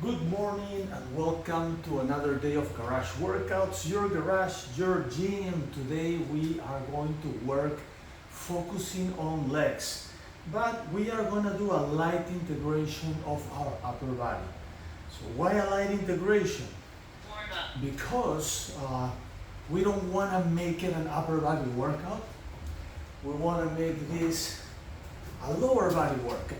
Good morning and welcome to another day of Garage workouts. Your garage, your gym. Today we are going to work focusing on legs, but we are going to do a light integration of our upper body. So why a light integration? Because we don't want to make it an upper body workout. We want to make this a lower body workout.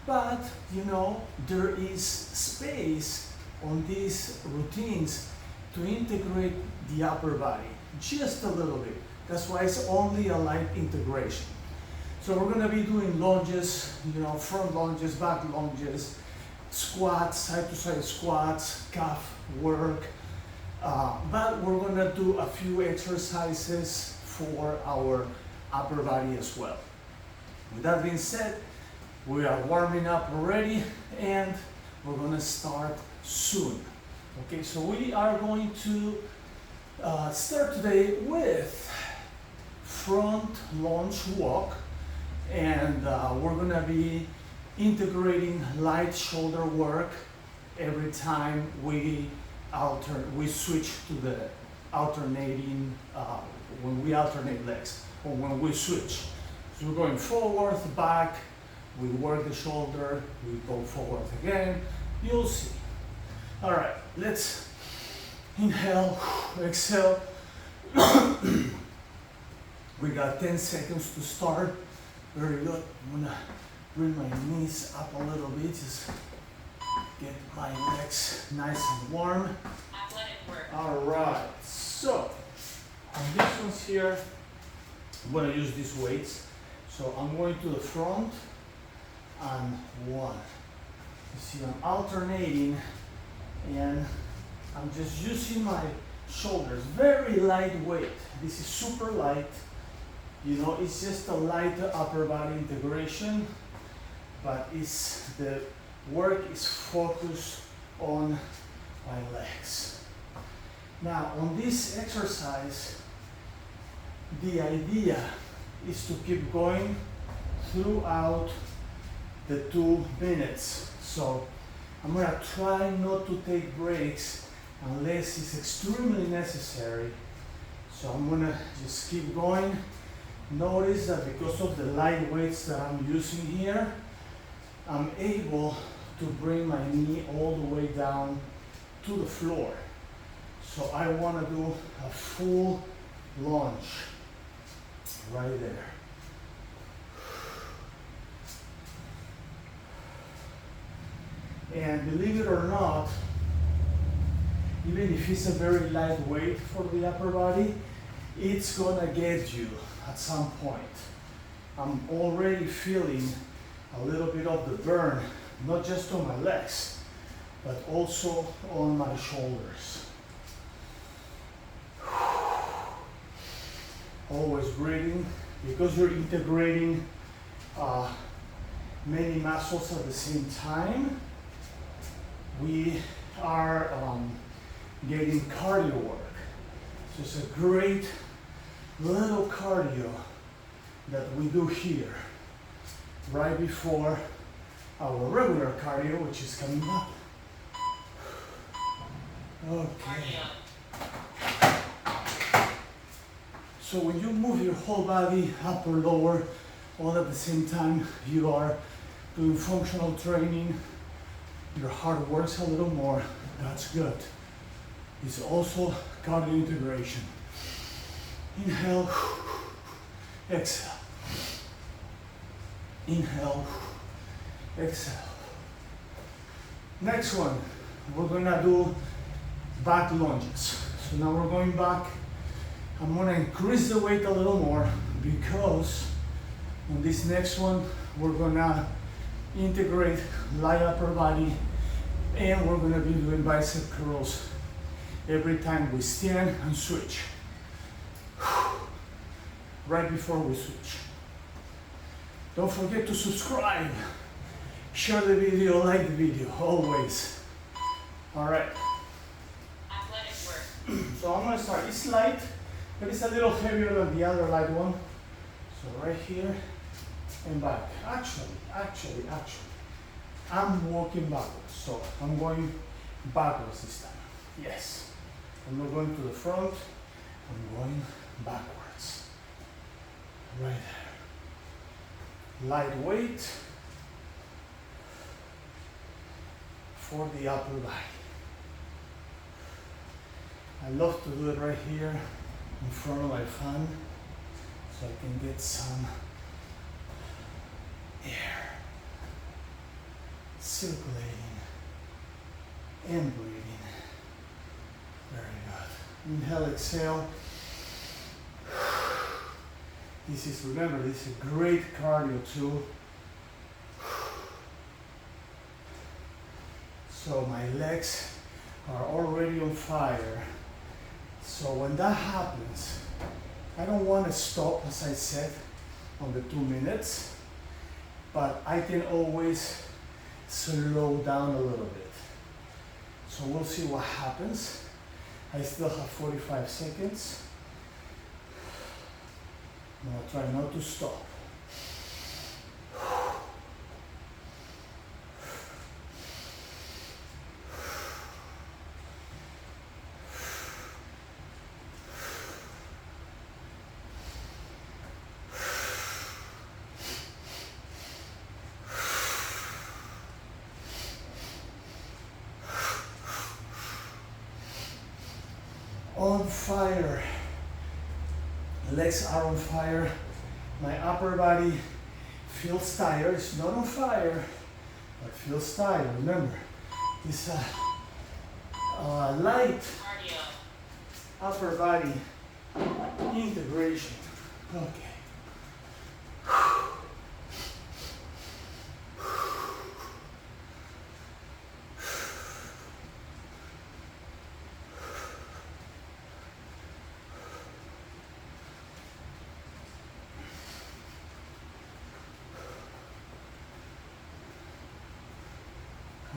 But, you know, there is space on these routines to integrate the upper body, just a little bit. That's why it's only a light integration. So we're gonna be doing lunges, you know, front lunges, back lunges, squats, side to side squats, calf work. But we're gonna do a few exercises for our upper body as well. With that being said, we are warming up already and we're going to start soon. Okay, so we are going to start today with front lunge walk, and we're going to be integrating light shoulder work every time we switch to the alternating, when we alternate legs or when we switch. So we're going forward, back, we work the shoulder, we go forward again, you'll see. All right, let's inhale, exhale. We got 10 seconds to start. Very good. I'm gonna bring my knees up a little bit, just get my legs nice and warm. All right, so on these ones here, I'm gonna use these weights. So I'm going to the front, and one. You see, I'm alternating and I'm just using my shoulders, very lightweight. This is super light, you know, it's just a light upper body integration, but the work is focused on my legs. Now, on this exercise, the idea is to keep going throughout the 2 minutes. So I'm gonna try not to take breaks unless it's extremely necessary. So I'm gonna just keep going. Notice that because of the light weights that I'm using here, I'm able to bring my knee all the way down to the floor. So I wanna do a full lunge right there. And believe it or not, even if it's a very light weight for the upper body, it's gonna get you at some point. I'm already feeling a little bit of the burn, not just on my legs, but also on my shoulders. Always breathing, because you're integrating many muscles at the same time. We are getting cardio work. So it's a great little cardio that we do here right before our regular cardio, which is coming up. Okay. So when you move your whole body, upper, lower, all at the same time, you are doing functional training. Your heart works a little more, that's good. It's also cardio integration. Inhale, exhale. Inhale, exhale. Next one, we're gonna do back lunges. So now we're going back. I'm gonna increase the weight a little more because on this next one, we're gonna integrate light upper body, and we're going to be doing bicep curls every time we stand and switch. Right before we switch. Don't forget to subscribe, share the video, like the video, always. All right. Athletic work. So I'm going to start. It's light, but it's a little heavier than the other light one. So right here and back. Actually. I'm walking backwards, so I'm going backwards this time. Yes. I'm not going to the front, I'm going backwards. Right there. Light weight for the upper body. I love to do it right here in front of my fan so I can get some air circulating and breathing. Very good. Inhale, exhale. This is, remember, this is a great cardio too. So my legs are already on fire. So when that happens, I don't want to stop, as I said, on the 2 minutes, but I can always slow down a little bit. So we'll see what happens. I still have 45 seconds. I'm gonna try not to stop. On fire. The legs are on fire. My upper body feels tired. It's not on fire, but feels tired. Remember, this light Cardio. upper body integration. Okay.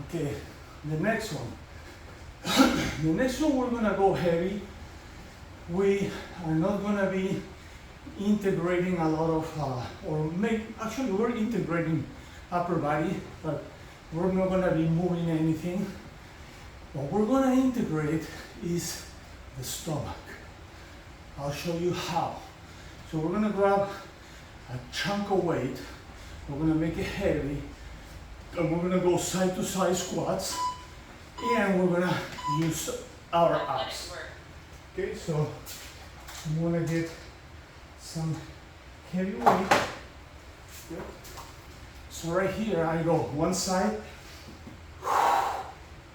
Okay, the next one. The next one we're gonna go heavy. We are not gonna be integrating a lot of, actually we're integrating upper body, but we're not gonna be moving anything. What we're gonna integrate is the stomach. I'll show you how. So we're gonna grab a chunk of weight. We're gonna make it heavy. And we're gonna go side to side squats, and we're gonna use our Athletic abs. work. Okay, so I'm gonna get some heavy weight. Good. So right here, I go one side.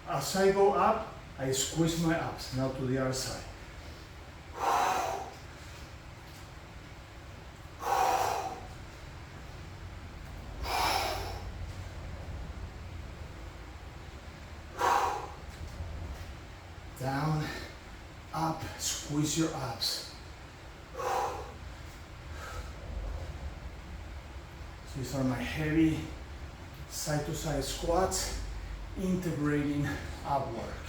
As I go up, I squeeze my abs. Now to the other side. Down, up, squeeze your abs. So these are my heavy side-to-side squats, integrating ab work.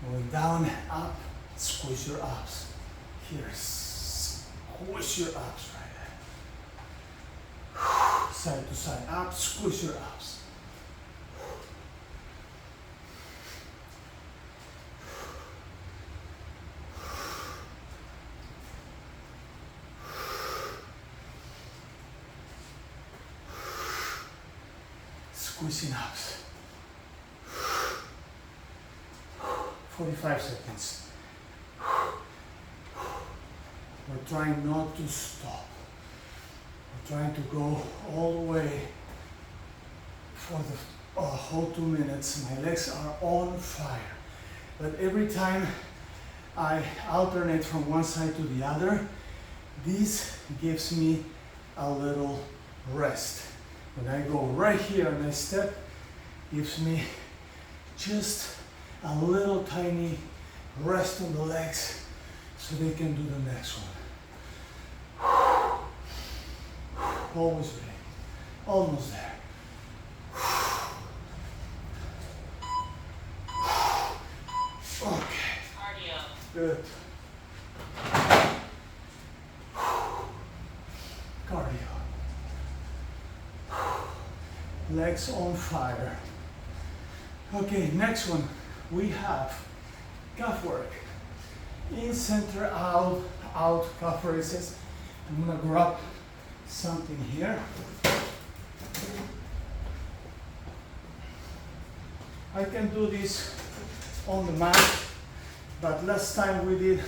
Going down, up, squeeze your abs. Here, squeeze your abs right there. Side to side, up, squeeze your abs. Squeezing abs. 45 seconds. We're trying not to stop. We're trying to go all the way for the whole 2 minutes. My legs are on fire. But every time I alternate from one side to the other, this gives me a little rest. When I go right here and I step, gives me just a little tiny rest on the legs so they can do the next one. Always ready. Almost there. Okay. Cardio. Good. Cardio. legs on fire. Okay, next one, we have calf work. In, center, out, out, calf raises. I'm gonna grab something here. I can do this on the mat, but last time we did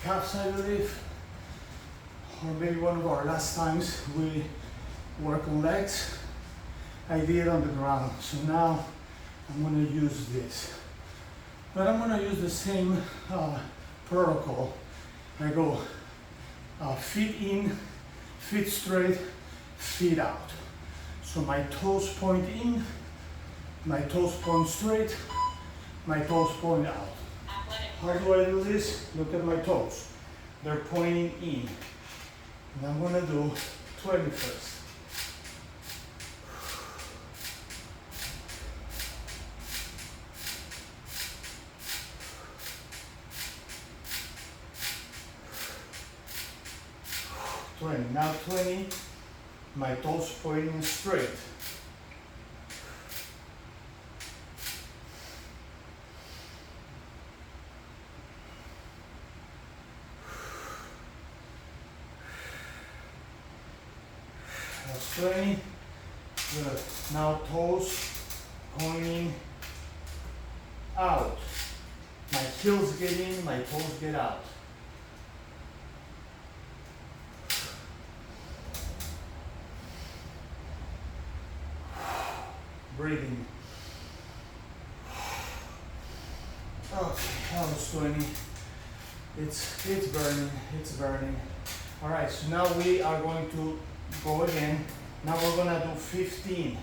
calves, I believe, or maybe one of our last times we work on legs. I did it on the ground, so now I'm going to use this. But I'm going to use the same protocol. I go feet in, feet straight, feet out. So my toes point in, my toes point straight, my toes point out. How do I do this? Look at my toes. They're pointing in. And I'm going to do 20 first. Now 20, my toes pointing straight. That's 20. Good. Now toes pointing out. My heels get in, my toes get out. Breathing. Okay, that was 20. It's burning. All right, so now we are going to go again. Now we're gonna do 15.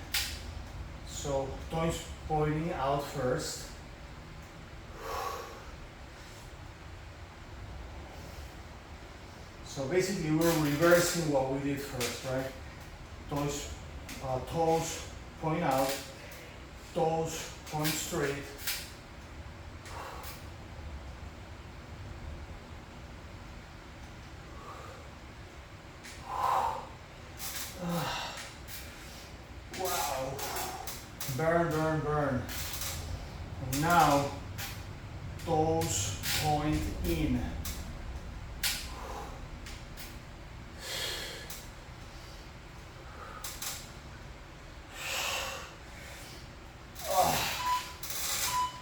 So toes pointing out first. So basically we're reversing what we did first, right? Toes point out, toes point straight. Wow. Burn, burn, burn. And now toes point in.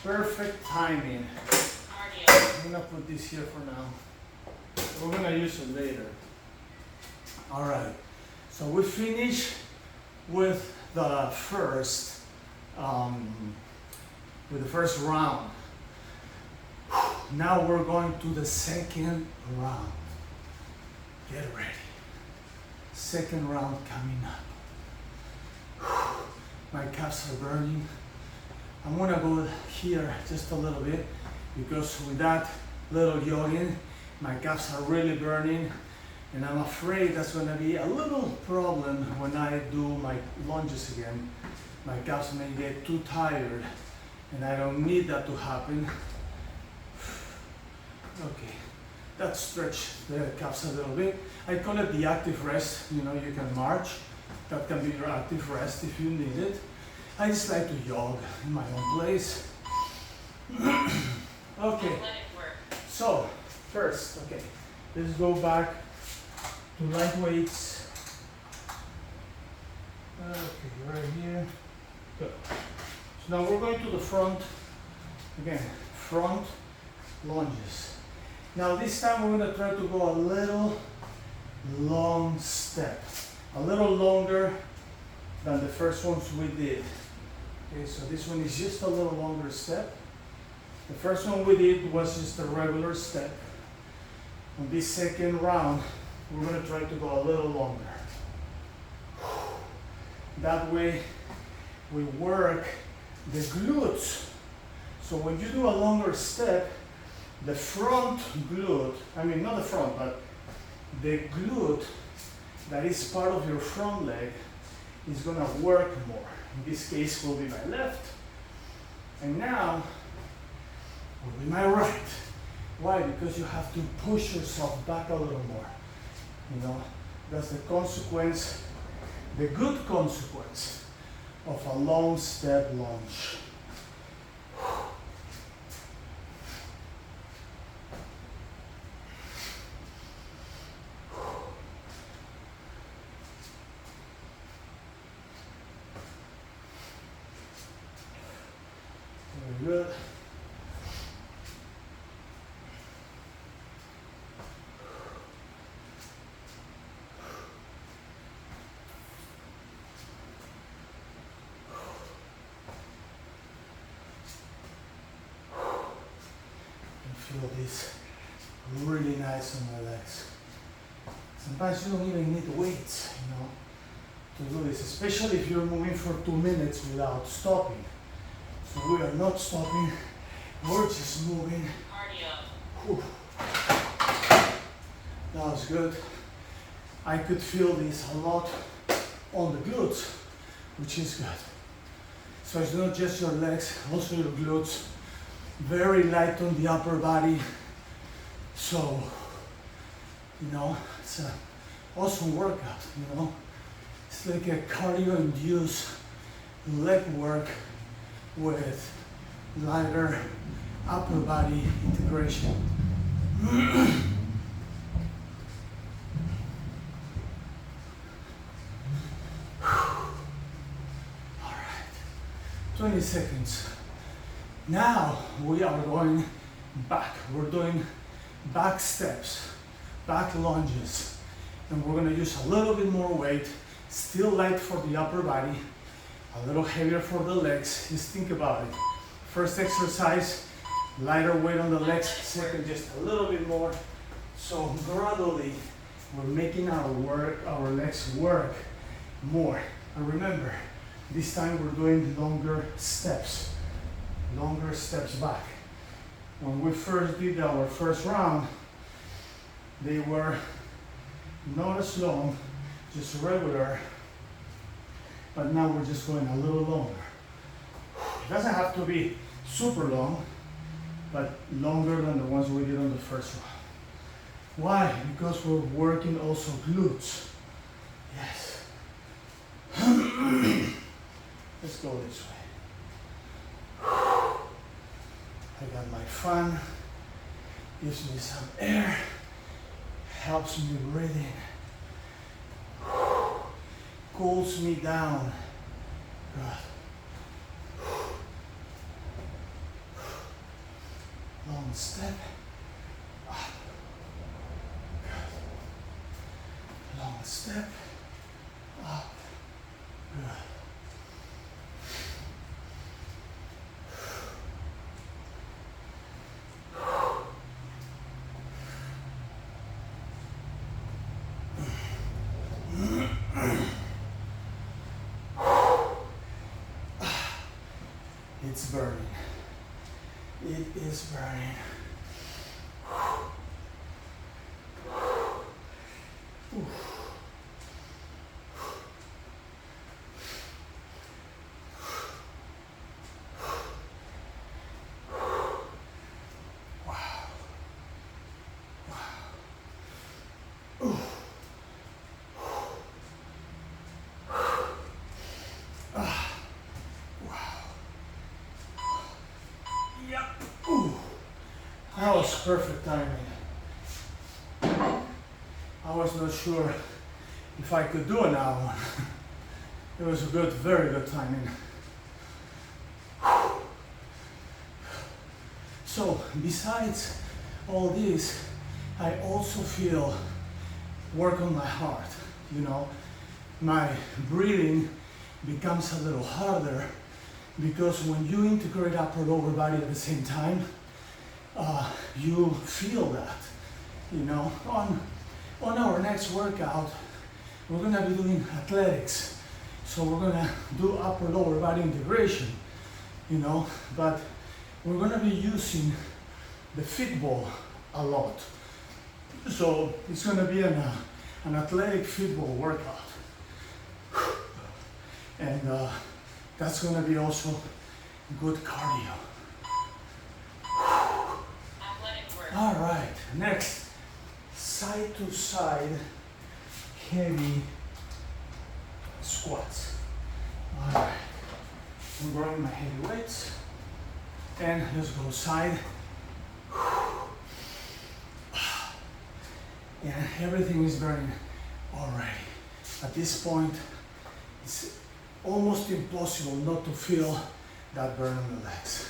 Perfect timing. I'm gonna put this here for now. We're gonna use it later. All right. So we finish with the first round. Now we're going to the second round. Get ready. Second round coming up. My calves are burning. I'm gonna go here just a little bit because with that little jogging, my calves are really burning, and I'm afraid that's gonna be a little problem when I do my lunges again. My calves may get too tired, and I don't need that to happen. Okay, that stretch the calves a little bit. I call it the active rest. You know, you can march. That can be your active rest if you need it. I just like to jog in my own place. Okay, so first, okay, let's go back to light weights. Okay, right here. Good. So now we're going to the front, again, front lunges. Now this time we're going to try to go a little long step, a little longer than the first ones we did. Okay, so this one is just a little longer step. The first one we did was just a regular step. On this second round, we're going to try to go a little longer. That way, we work the glutes. So when you do a longer step, the front glute, I mean not the front, but the glute that is part of your front leg is going to work more. In this case will be my left, and now will be my right. Why? Because you have to push yourself back a little more. You know, that's the consequence, the good consequence of a long step lunge. Very good. Feel this really nice on my legs. Sometimes you don't even need weights, you know, to do this, especially if you're moving for 2 minutes without stopping. So we are not stopping, we're just moving. Cardio. Whew. That was good. I could feel this a lot on the glutes, which is good. So it's not just your legs, also your glutes. Very light on the upper body. So, you know, it's an awesome workout, you know. It's like a cardio-induced leg work with lighter upper body integration. All right, 20 seconds. Now we are going back. We're doing back steps, back lunges, and we're going to use a little bit more weight, still light for the upper body, a little heavier for the legs. Just think about it. First exercise, lighter weight on the legs. Second, just a little bit more. So gradually, we're making our legs work more. And remember, this time we're doing longer steps back. When we first did our first round, they were not as long, just regular, but now we're just going a little longer. It doesn't have to be super long, but longer than the ones we did on the first round. Why? Because we're working also glutes. Yes. Let's go this way. I got my fan, gives me some air, helps me breathing, cools me down. Good. Long step, up. Good. Long step, up. Good. It's burning. It is burning. That was perfect timing. I was not sure if I could do an hour. It was a good, very good timing. So besides all this, I also feel work on my heart. You know, my breathing becomes a little harder because when you integrate upper lower body at the same time, you feel that, you know. On our next workout, we're gonna be doing athletics. So we're gonna do upper lower body integration, you know, but we're gonna be using the fit ball a lot. So it's gonna be an athletic fit ball workout. And that's gonna be also good cardio. All right, next, side to side heavy squats. All right. I'm growing my heavy weights. And just go side. And everything is burning already. At this point, it's almost impossible not to feel that burn on the legs.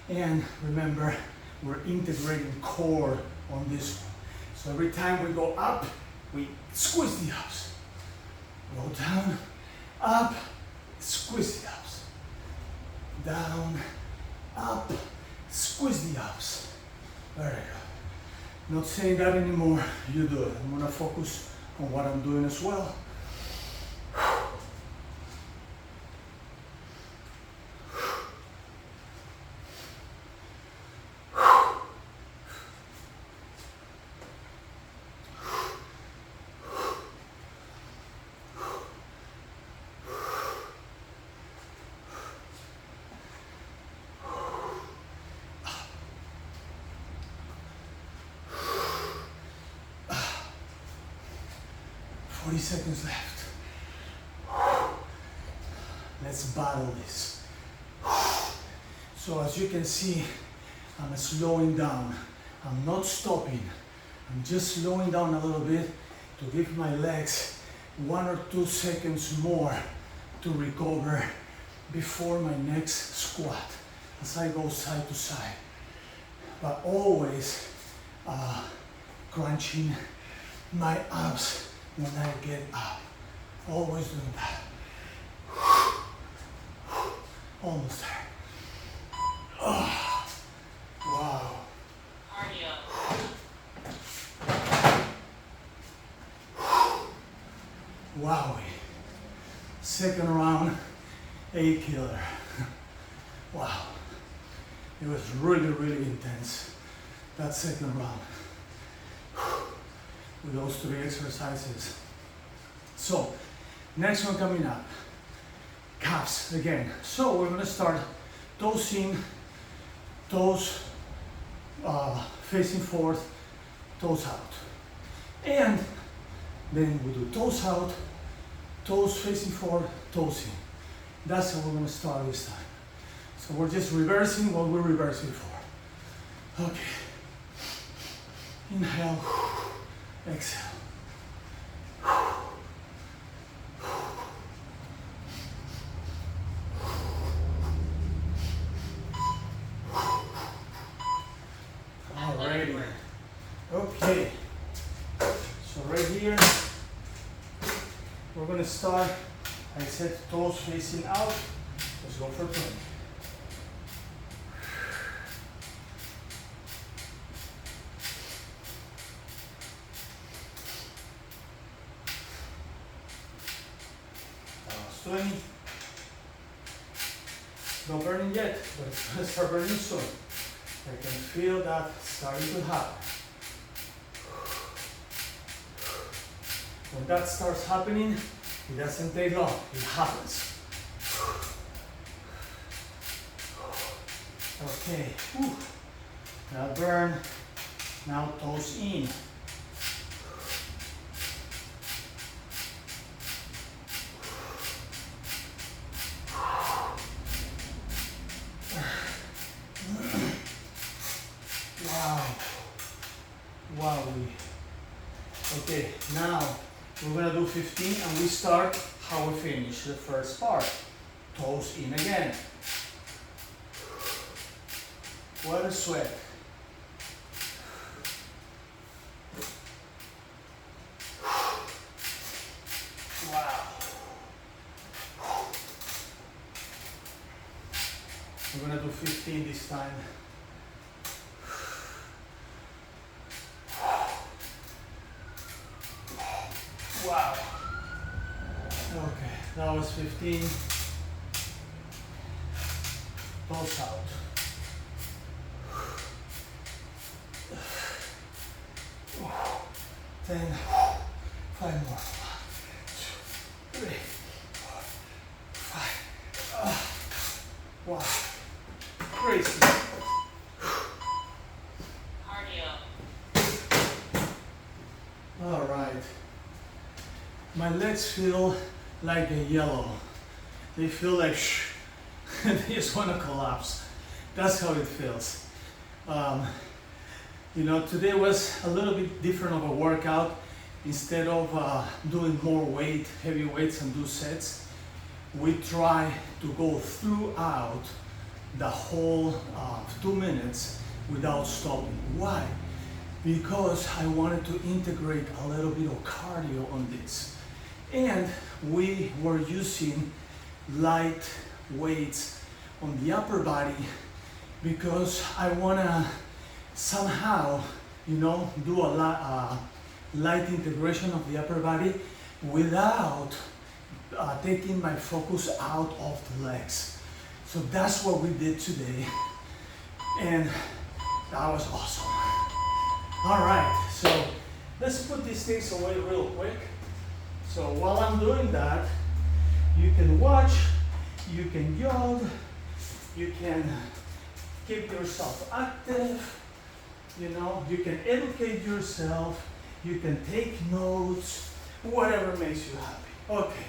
And remember, we're integrating core on this one. So every time we go up, we squeeze the abs. Go down, up, squeeze the abs. Down, up, squeeze the abs. Very good. Not saying that anymore, you do it. I'm gonna focus on what I'm doing as well. 40 seconds left. Let's battle this. So as you can see, I'm slowing down. I'm not stopping. I'm just slowing down a little bit to give my legs 1 or 2 seconds more to recover before my next squat as I go side to side. But always crunching my abs when I get up. Always doing that. Almost there. Oh, wow. Cardio. Wowie. Second round, a killer. Wow. It was really, really intense, that second round, with those 3 exercises. So, next one coming up, calves again. So we're gonna start toes in, toes facing forth, toes out. And then we do toes out, toes facing forward, toes in. That's how we're gonna start this time. So we're just reversing what we're reversing for. Okay. Inhale, exhale. Alrighty. Okay. So right here, we're gonna start. I said toes facing out. Let's go for 20. That was 20. Not burning yet, but it's gonna start burning soon. I can feel that starting to happen. When that starts happening, it doesn't take long, it happens. Okay, whew. Now burn, now toes in. Wow, wow. Okay, now we're gonna do 15 and we start how we finish the first part. Toes in again. What a sweat. Wow. We're gonna do 15 this time. Wow. Okay, that was 15. Toes out. 10, 5 more. 1, 2, 3, 4, 5. Wow. Crazy. Cardio. All right. My legs feel like a yellow. They feel like they just want to collapse. That's how it feels. You know, today was a little bit different of a workout. Instead of doing more weight, heavy weights and do sets, we try to go throughout the whole 2 minutes without stopping. Why? Because I wanted to integrate a little bit of cardio on this. And we were using light weights on the upper body because I want to somehow, you know, do a light integration of the upper body without taking my focus out of the legs. So that's what we did today, and that was awesome. All right, so let's put these things away real quick. So while I'm doing that, you can watch, you can jog, you can keep yourself active, you know, you can educate yourself, you can take notes, whatever makes you happy. Okay,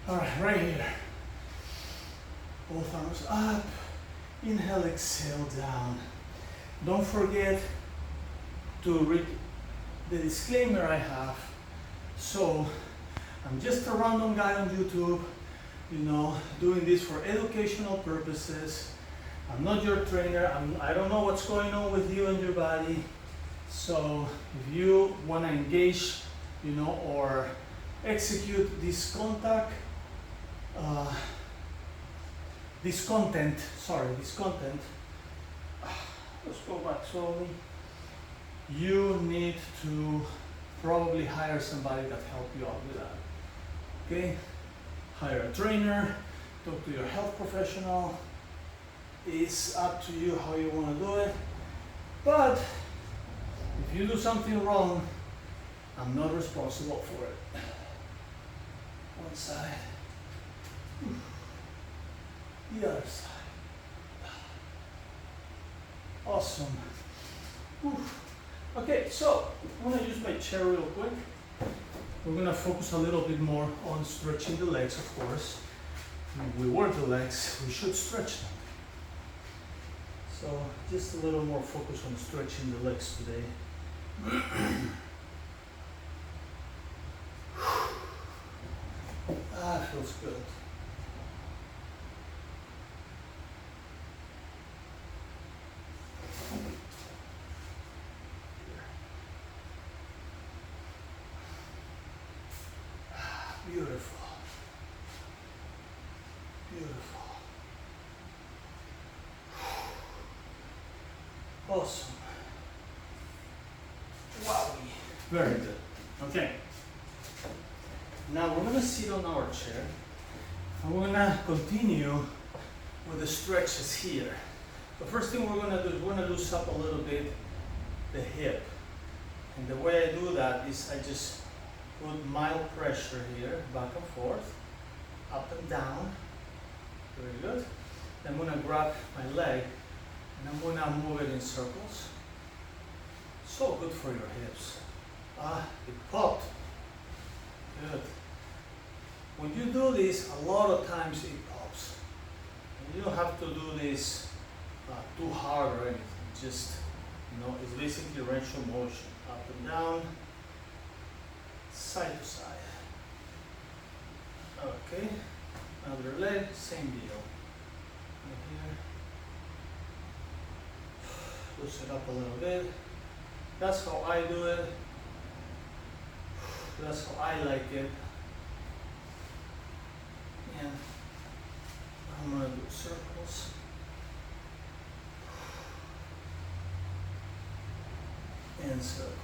all right, right here. Both arms up, inhale, exhale, down. Don't forget to read the disclaimer I have. So, I'm just a random guy on YouTube, you know, doing this for educational purposes. I'm not your trainer. I don't know what's going on with you and your body. So, if you want to engage, you know, or execute this content, let's go back slowly. You need to probably hire somebody that help you out with that. Okay? Hire a trainer, talk to your health professional. It's up to you how you want to do it. But if you do something wrong, I'm not responsible for it. One side. The other side. Awesome. Okay, so I'm going to use my chair real quick. We're going to focus a little bit more on stretching the legs, of course. When we work the legs, we should stretch them. So just a little more focus on stretching the legs today. Feels good. Beautiful. Beautiful. Awesome. Wow. Very good. Okay. Now we're going to sit on our chair and we're going to continue with the stretches here. The first thing we're going to do is we're going to loosen up a little bit the hip. And the way I do that is I just put mild pressure here, back and forth, up and down. Very good. Then I'm going to grab my leg and I'm going to move it in circles. So good for your hips. It popped. Good. When you do this, a lot of times it pops. And you don't have to do this too hard or anything. Just, you know, it's basically range of motion. Up and down, side to side. Okay, other leg, same deal. Right here. Loosen it up a little bit. That's how I do it. That's how I like it. And I'm going to do circles. And circles.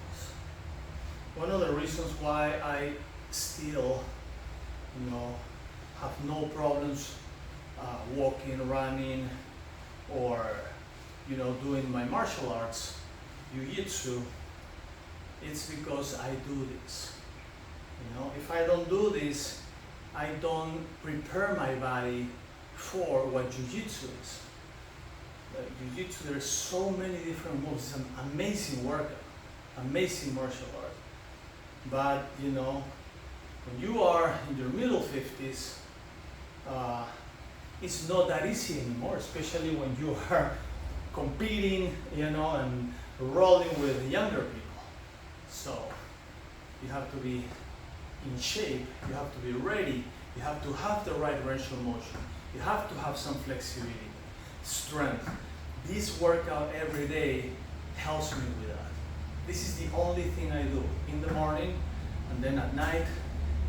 One of the reasons why I still, you know, have no problems walking, running, or, you know, doing my martial arts, jiu-jitsu, it's because I do this. You know, if I don't do this, I don't prepare my body for what jiu-jitsu is. Jiu-jitsu, there's so many different moves. It's an amazing workout, amazing martial art. But, you know, when you are in your middle 50s, it's not that easy anymore, especially when you are competing, you know, and rolling with younger people. So you have to be in shape, you have to be ready, you have to have the right range of motion, you have to have some flexibility, strength. This workout every day helps me with that. This is the only thing I do in the morning, and then at night,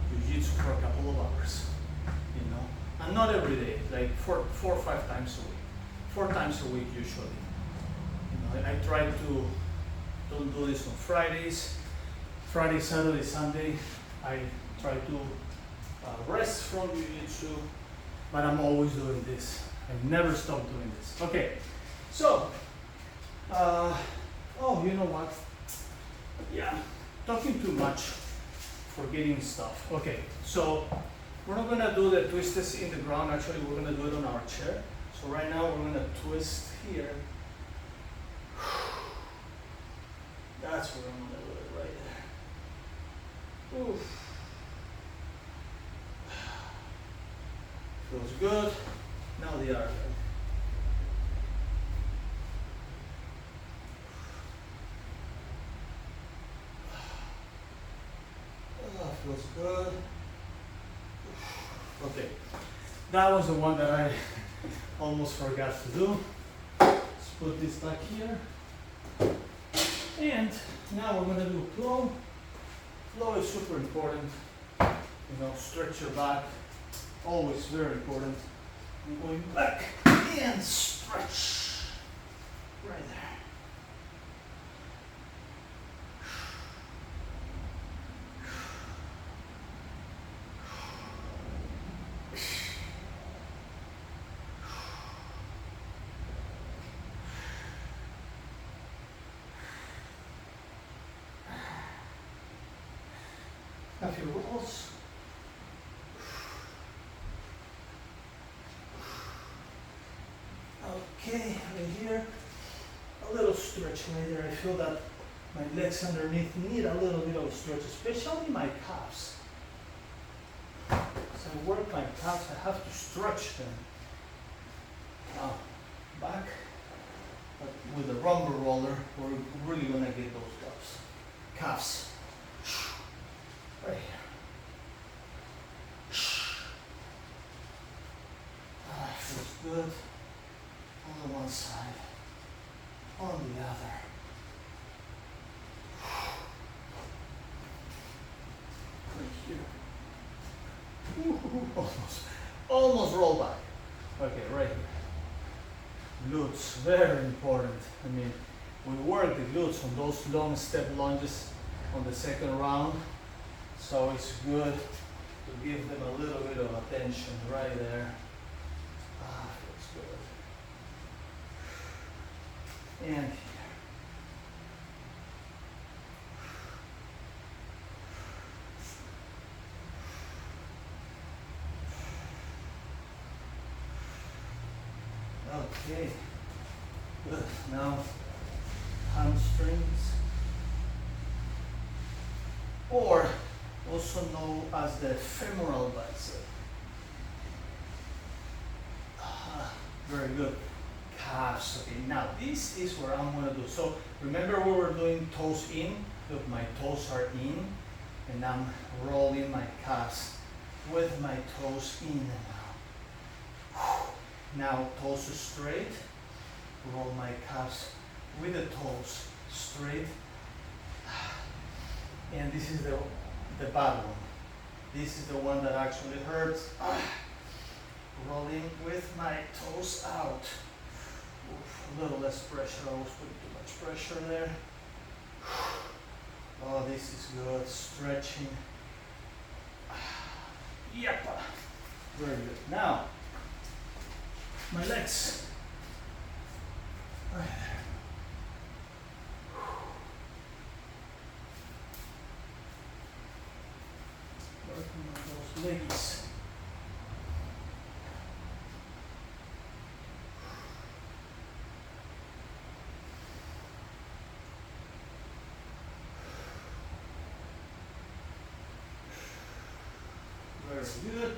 jiu-jitsu for a couple of hours, you know. And not every day, like four or 5 times a week. 4 times a week usually. You know, I try to don't do this on Fridays. Friday, Saturday, Sunday, I try to rest from jiu-jitsu, but I'm always doing this. I never stop doing this. Okay, so, oh, you know what? Yeah, talking too much, forgetting stuff. Okay, so we're not gonna do the twists in the ground. Actually, we're gonna do it on our chair. So right now we're gonna twist here. That's where I'm gonna do it, right there. Oof. Feels good. Now the other leg. Feels good. Okay, that was the one that I almost forgot to do. Let's put this back here. And now we're gonna do flow. Flow is super important. You know, stretch your back. Always very important. I'm going back and stretch. Right there. A few rolls. Okay, right here, a little stretch right there. I feel that my legs underneath need a little bit of stretch, especially my calves. As I work my calves, I have to stretch them. Back, but with the rumble roller, we're really gonna get those calves. Right here. Feels good on the one side, on the other. Right here. Ooh, almost roll back. Okay, right here. Glutes, very important. I mean, we work the glutes on those long step lunges on the second round. So it's good to give them a little bit of attention right there. Feels good. And here. Okay, good. Now, hamstrings, or also known as the femoral bicep. Very good. Calves. Okay, now this is where I'm going to do. So remember we were doing toes in. Look, my toes are in, and I'm rolling my calves with my toes in now. Now toes straight. Roll my calves with the toes straight. And this is the bad one. This is the one that actually hurts. Rolling with my toes out. Oof, a little less pressure. I was putting too much pressure there. Oh, this is good. Stretching. Yep. Very good. Now, my legs. Right there. Working on those legs. Very good.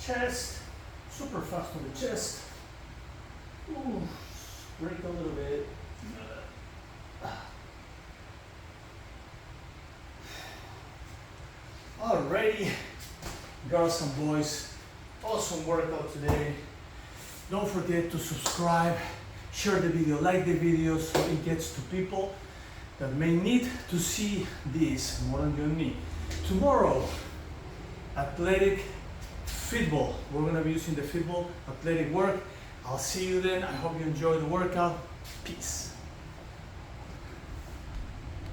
Chest, super fast on the chest. Ooh, break a little bit. Alrighty, girls and boys, awesome workout today. Don't forget to subscribe, share the video, like the video so it gets to people that may need to see this more than you and me. Tomorrow, athletic football. We're gonna be using the football athletic work. I'll see you then. I hope you enjoy the workout. Peace.